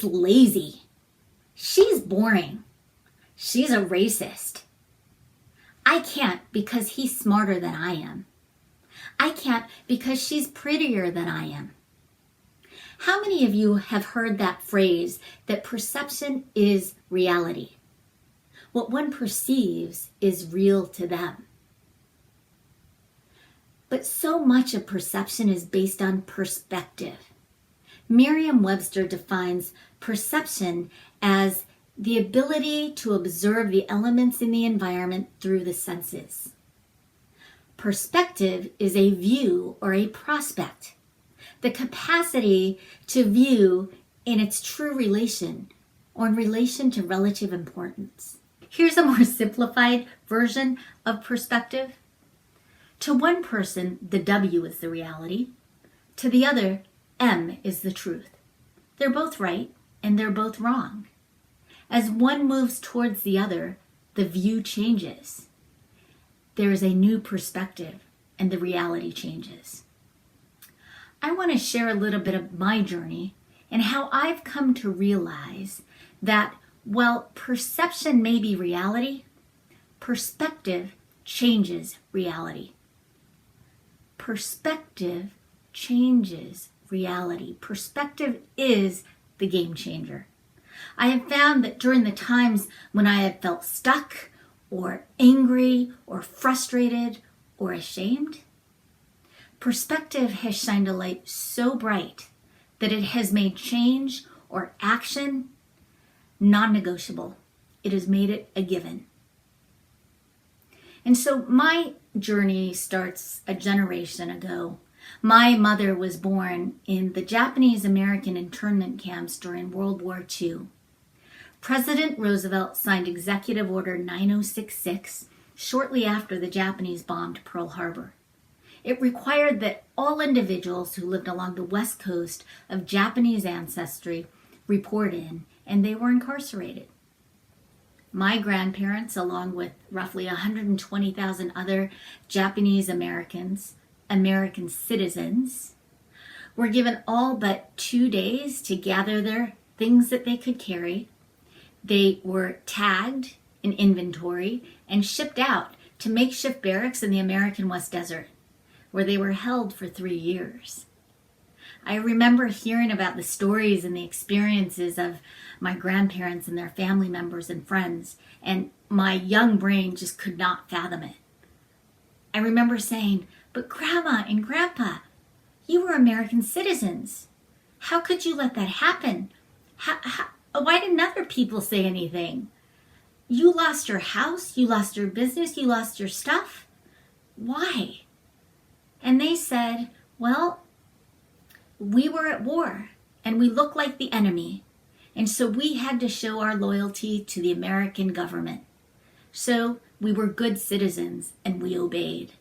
lazy. She's boring. She's a racist. I can't because he's smarter than I am. I can't because she's prettier than I am. How many of you have heard that phrase that perception is reality? What one perceives is real to them. But so much of perception is based on perspective. Merriam-Webster defines perception as the ability to observe the elements in the environment through the senses. Perspective is a view or a prospect, the capacity to view in its true relation or in relation to relative importance. Here's a more simplified version of perspective. To one person, the W is the reality. To the other, M is the truth. They're both right and they're both wrong. As one moves towards the other, the view changes. There is a new perspective and the reality changes. I want to share a little bit of my journey and how I've come to realize that while perception may be reality, perspective changes reality. Perspective changes reality. Perspective is the game changer. I have found that during the times when I have felt stuck or angry or frustrated or ashamed, perspective has shined a light so bright that it has made change or action non-negotiable. It has made it a given. And so my journey starts a generation ago. My mother was born in the Japanese-American internment camps during World War II. President Roosevelt signed Executive Order 9066 shortly after the Japanese bombed Pearl Harbor. It required that all individuals who lived along the west coast of Japanese ancestry report in, and they were incarcerated. My grandparents, along with roughly 120,000 other Japanese Americans, American citizens, were given all but 2 days to gather their things that they could carry. They were tagged in inventory and shipped out to makeshift barracks in the American West Desert, where they were held for 3 years. I remember hearing about the stories and the experiences of my grandparents and their family members and friends, and my young brain just could not fathom it. I remember saying, "But Grandma and Grandpa, you were American citizens. How could you let that happen? Why didn't other people say anything? You lost your house, you lost your business, you lost your stuff. Why?" And they said, "Well, we were at war and we looked like the enemy. And so we had to show our loyalty to the American government. So we were good citizens and we obeyed."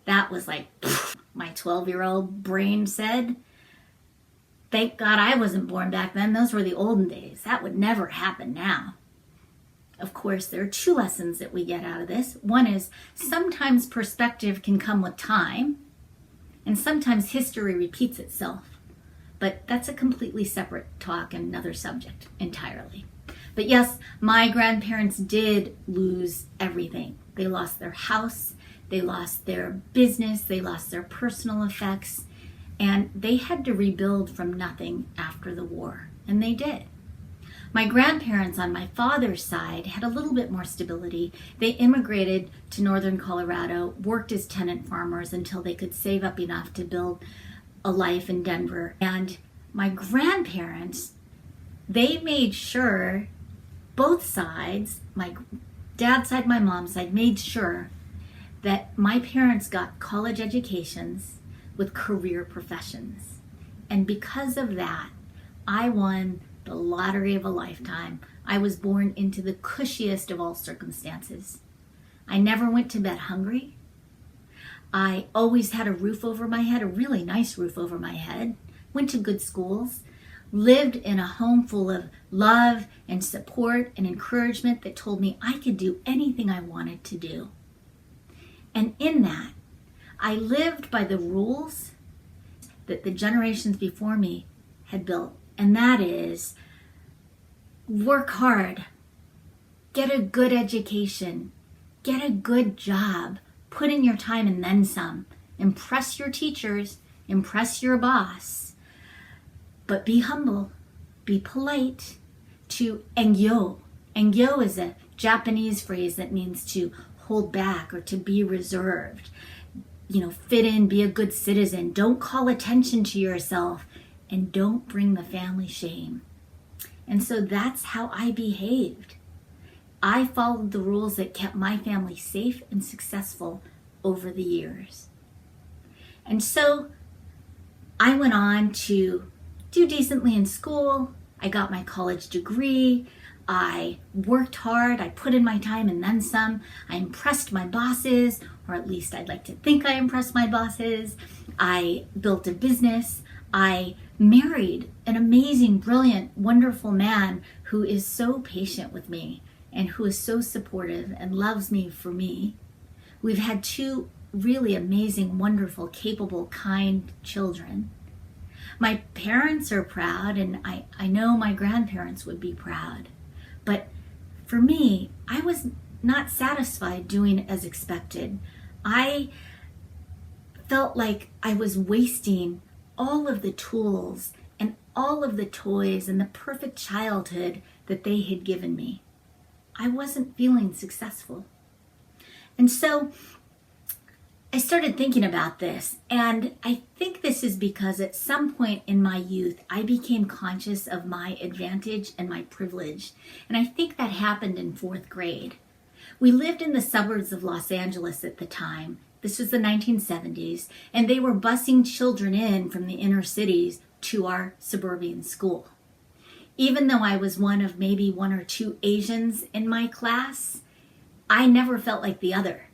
That was like, my 12-year-old brain said, "Thank God I wasn't born back then. Those were the olden days. That would never happen now." Of course, there are 2 lessons that we get out of this. One is sometimes perspective can come with time, and sometimes history repeats itself. But that's a completely separate talk and another subject entirely. But yes, my grandparents did lose everything. They lost their house, they lost their business, they lost their personal effects, and they had to rebuild from nothing after the war, and they did. My grandparents on my father's side had a little bit more stability. They immigrated to northern Colorado, worked as tenant farmers until they could save up enough to build a life in Denver. And my grandparents, they made sure, both sides, my dad's side, my mom's side, made sure that my parents got college educations with career professions. And because of that, I won the lottery of a lifetime. I was born into the cushiest of all circumstances. I never went to bed hungry. I always had a roof over my head, a really nice roof over my head, went to good schools, lived in a home full of love and support and encouragement that told me I could do anything I wanted to do. And in that, I lived by the rules that the generations before me had built and that is work hard, get a good education, get a good job, put in your time and then some, impress your teachers, impress your boss, but be humble, be polite, to engyo. Engyo is a Japanese phrase that means to hold back or to be reserved. Fit in, be a good citizen, don't call attention to yourself, and don't bring the family shame. And so that's how I behaved. I followed the rules that kept my family safe and successful over the years. And so I went on to do decently in school. I got my college degree. I worked hard. I put in my time and then some. I impressed my bosses, or at least I'd like to think I impressed my bosses. I built a business. I married an amazing, brilliant, wonderful man who is so patient with me and who is so supportive and loves me for me. We've had 2 really amazing, wonderful, capable, kind children. My parents are proud, and I know my grandparents would be proud. But for me, I was not satisfied doing as expected. I felt like I was wasting all of the tools and all of the toys and the perfect childhood that they had given me. I wasn't feeling successful. And so I started thinking about this, and I think this is because at some point in my youth, I became conscious of my advantage and my privilege. And I think that happened in 4th grade. We lived in the suburbs of Los Angeles at the time. This was the 1970s, and they were busing children in from the inner cities to our suburban school. Even though I was one of maybe 1 or 2 Asians in my class, I never felt like the other.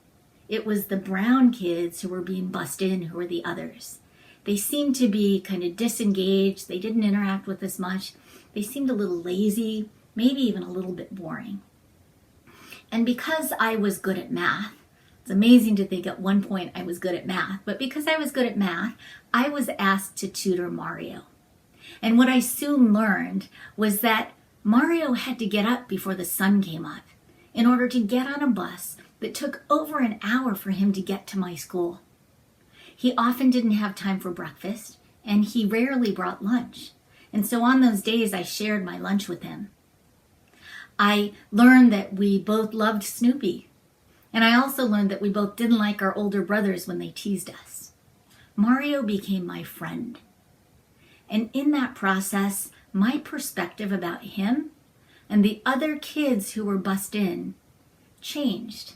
It was the brown kids who were being bussed in who were the others. They seemed to be kind of disengaged. They didn't interact with us much. They seemed a little lazy, maybe even a little bit boring. And because I was good at math, it's amazing to think at one point I was good at math, but because I was good at math, I was asked to tutor Mario. And what I soon learned was that Mario had to get up before the sun came up in order to get on a bus that took over an hour for him to get to my school. He often didn't have time for breakfast, and he rarely brought lunch. And so on those days, I shared my lunch with him. I learned that we both loved Snoopy, and I also learned that we both didn't like our older brothers when they teased us. Mario became my friend. And in that process, my perspective about him and the other kids who were bussed in changed.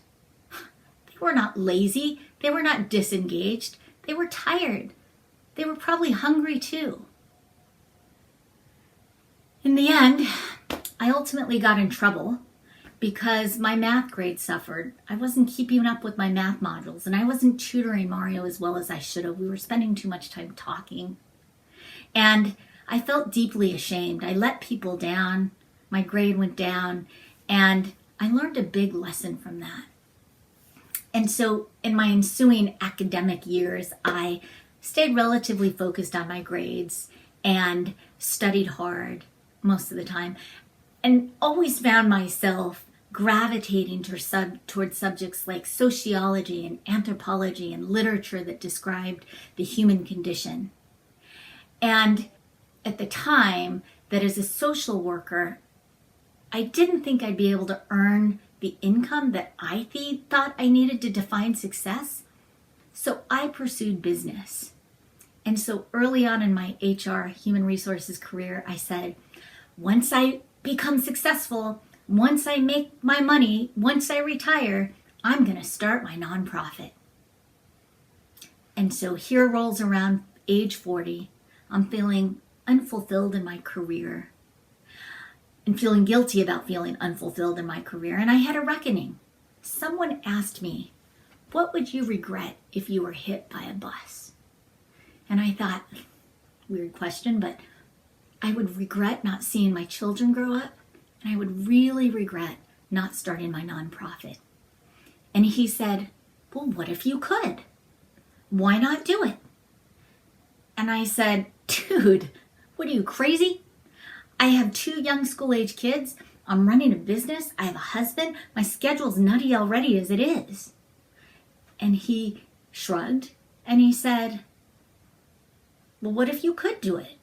They were not lazy. They were not disengaged. They were tired. They were probably hungry too. In the end, I ultimately got in trouble because my math grade suffered. I wasn't keeping up with my math modules, and I wasn't tutoring Mario as well as I should have. We were spending too much time talking. And I felt deeply ashamed. I let people down. My grade went down, and I learned a big lesson from that. And so in my ensuing academic years, I stayed relatively focused on my grades and studied hard most of the time, and always found myself gravitating towards subjects like sociology and anthropology and literature that described the human condition. And at the time, that as a social worker, I didn't think I'd be able to earn the income that I thought I needed to define success. So I pursued business. And so early on in my HR, human resources career, I said, once I become successful, once I make my money, once I retire, I'm going to start my nonprofit. And so here rolls around age 40. I'm feeling unfulfilled in my career and feeling guilty about feeling unfulfilled in my career. And I had a reckoning. Someone asked me, what would you regret if you were hit by a bus? And I thought, weird question, but I would regret not seeing my children grow up, and I would really regret not starting my nonprofit. And he said, well, what if you could? Why not do it? And I said, dude, what are you, crazy? I have 2 young school-age kids. I'm running a business. I have a husband. My schedule's nutty already as it is. And he shrugged and he said, well, what if you could do it?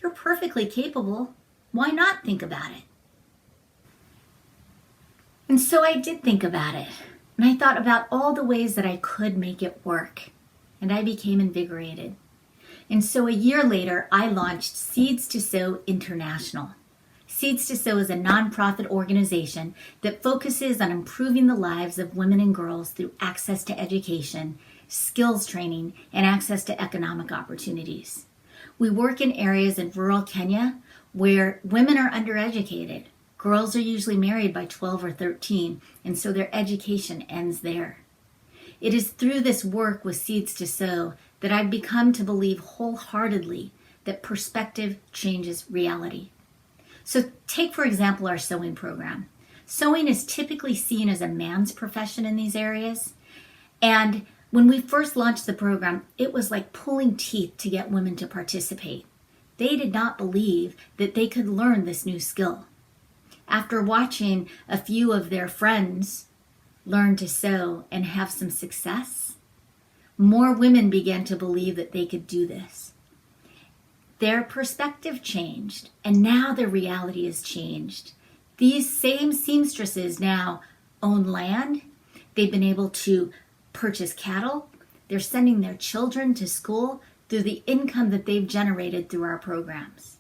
You're perfectly capable. Why not think about it? And so I did think about it. And I thought about all the ways that I could make it work. And I became invigorated. And so a year later, I launched Seeds to Sow International. Seeds to Sow is a nonprofit organization that focuses on improving the lives of women and girls through access to education, skills training, and access to economic opportunities. We work in areas in rural Kenya where women are undereducated. Girls are usually married by 12 or 13, and so their education ends there. It is through this work with Seeds to Sow that I've become to believe wholeheartedly that perspective changes reality. So take, for example, our sewing program. Sewing is typically seen as a man's profession in these areas. And when we first launched the program, it was like pulling teeth to get women to participate. They did not believe that they could learn this new skill. After watching a few of their friends learn to sew and have some success, more women began to believe that they could do this. Their perspective changed, and now their reality has changed. These same seamstresses now own land. They've been able to purchase cattle. They're sending their children to school through the income that they've generated through our programs.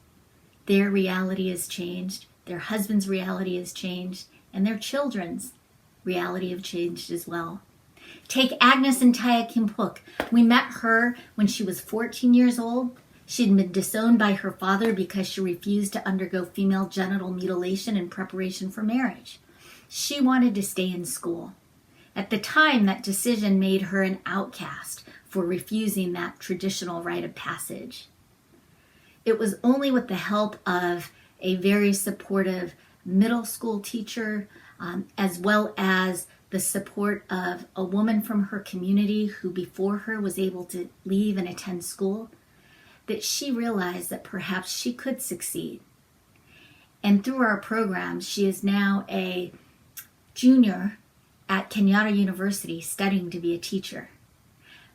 Their reality has changed. Their husband's reality has changed, and their children's reality have changed as well. Take Agnes and Taya Kimpuk. We met her when she was 14 years old. She'd been disowned by her father because she refused to undergo female genital mutilation in preparation for marriage. She wanted to stay in school. At the time, that decision made her an outcast for refusing that traditional rite of passage. It was only with the help of a very supportive middle school teacher, as well as the support of a woman from her community who before her was able to leave and attend school, that she realized that perhaps she could succeed. And through our programs, she is now a junior at Kenyatta University studying to be a teacher.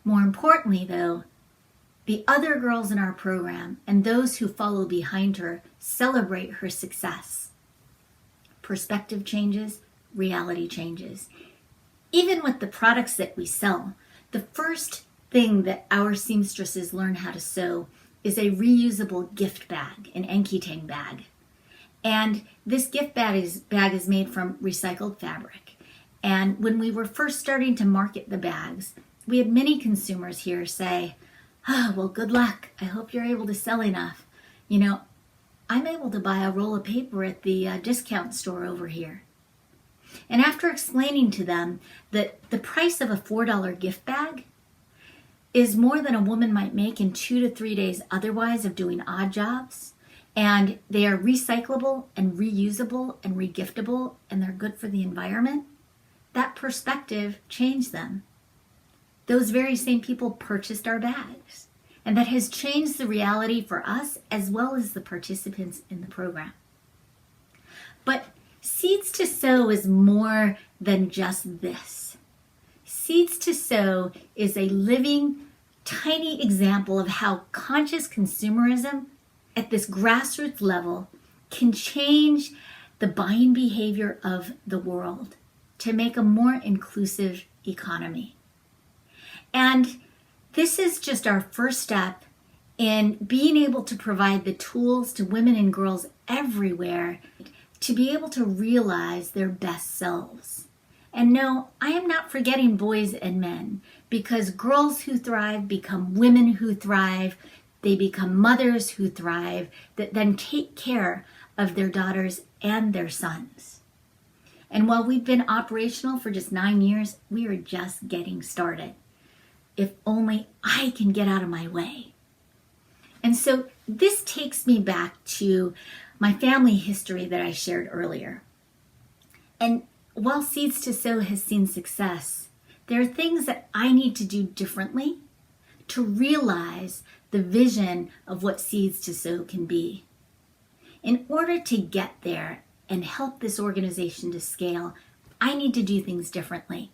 More importantly, though, the other girls in our program and those who follow behind her celebrate her success. Perspective changes, reality changes. Even with the products that we sell, the first thing that our seamstresses learn how to sew is a reusable gift bag, an Enkiteng bag. And this gift bag is made from recycled fabric. And when we were first starting to market the bags, we had many consumers here say, oh, well, good luck. I hope you're able to sell enough. You know, I'm able to buy a roll of paper at the discount store over here. And after explaining to them that the price of a $4 gift bag is more than a woman might make in 2 to 3 days otherwise of doing odd jobs, and they are recyclable and reusable and regiftable, and they're good for the environment, that perspective changed them. Those very same people purchased our bags. And that has changed the reality for us as well as the participants in the program. But Seeds to Sow is more than just this. Seeds to Sow is a living, tiny example of how conscious consumerism at this grassroots level can change the buying behavior of the world to make a more inclusive economy. And this is just our first step in being able to provide the tools to women and girls everywhere to be able to realize their best selves. And no, I am not forgetting boys and men, because girls who thrive become women who thrive. They become mothers who thrive, that then take care of their daughters and their sons. And while we've been operational for just 9 years, we are just getting started. If only I can get out of my way. And so this takes me back to my family history that I shared earlier. And while Seeds to Sow has seen success, there are things that I need to do differently to realize the vision of what Seeds to Sow can be. in order to get there and help this organization to scale, I need to do things differently.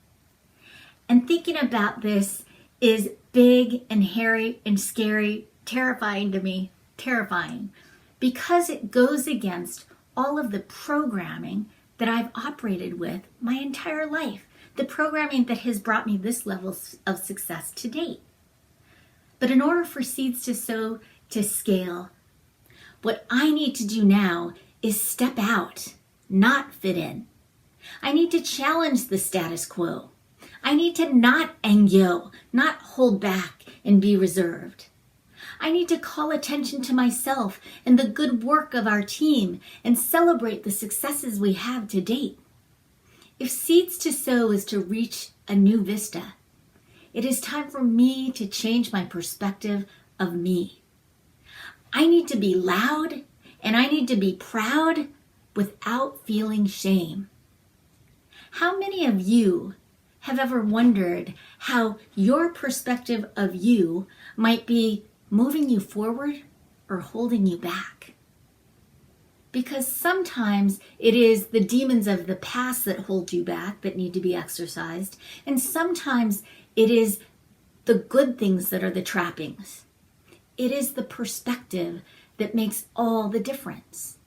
And thinking about this is big and hairy and scary, terrifying to me, terrifying, because it goes against all of the programming that I've operated with my entire life, the programming that has brought me this level of success to date. But in order for Seeds to Sow to scale, what I need to do now is step out, not fit in. I need to challenge the status quo. I need to not engyo, not hold back and be reserved. I need to call attention to myself and the good work of our team and celebrate the successes we have to date. If Seeds to Sow is to reach a new vista, it is time for me to change my perspective of me. I need to be loud and I need to be proud without feeling shame. How many of you have ever wondered how your perspective of you might be moving you forward or holding you back? Because sometimes it is the demons of the past that hold you back that need to be exorcised, and sometimes it is the good things that are the trappings. It is the perspective that makes all the difference.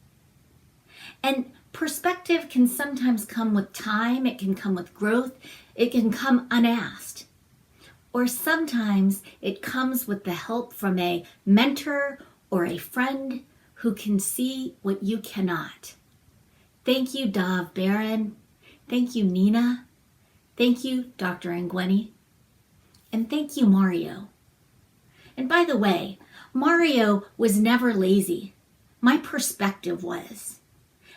And perspective can sometimes come with time, it can come with growth, it can come unasked. Or sometimes it comes with the help from a mentor or a friend who can see what you cannot. Thank you, Dov Baron. Thank you, Nina. Thank you, Dr. Ngweni. And thank you, Mario. And by the way, Mario was never lazy. My perspective was.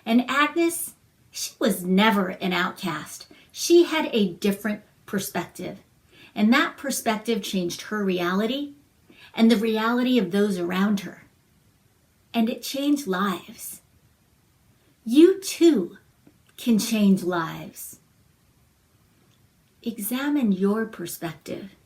And Agnes, she was never an outcast. She had a different perspective. And that perspective changed her reality and the reality of those around her. And it changed lives. You too can change lives. Examine your perspective.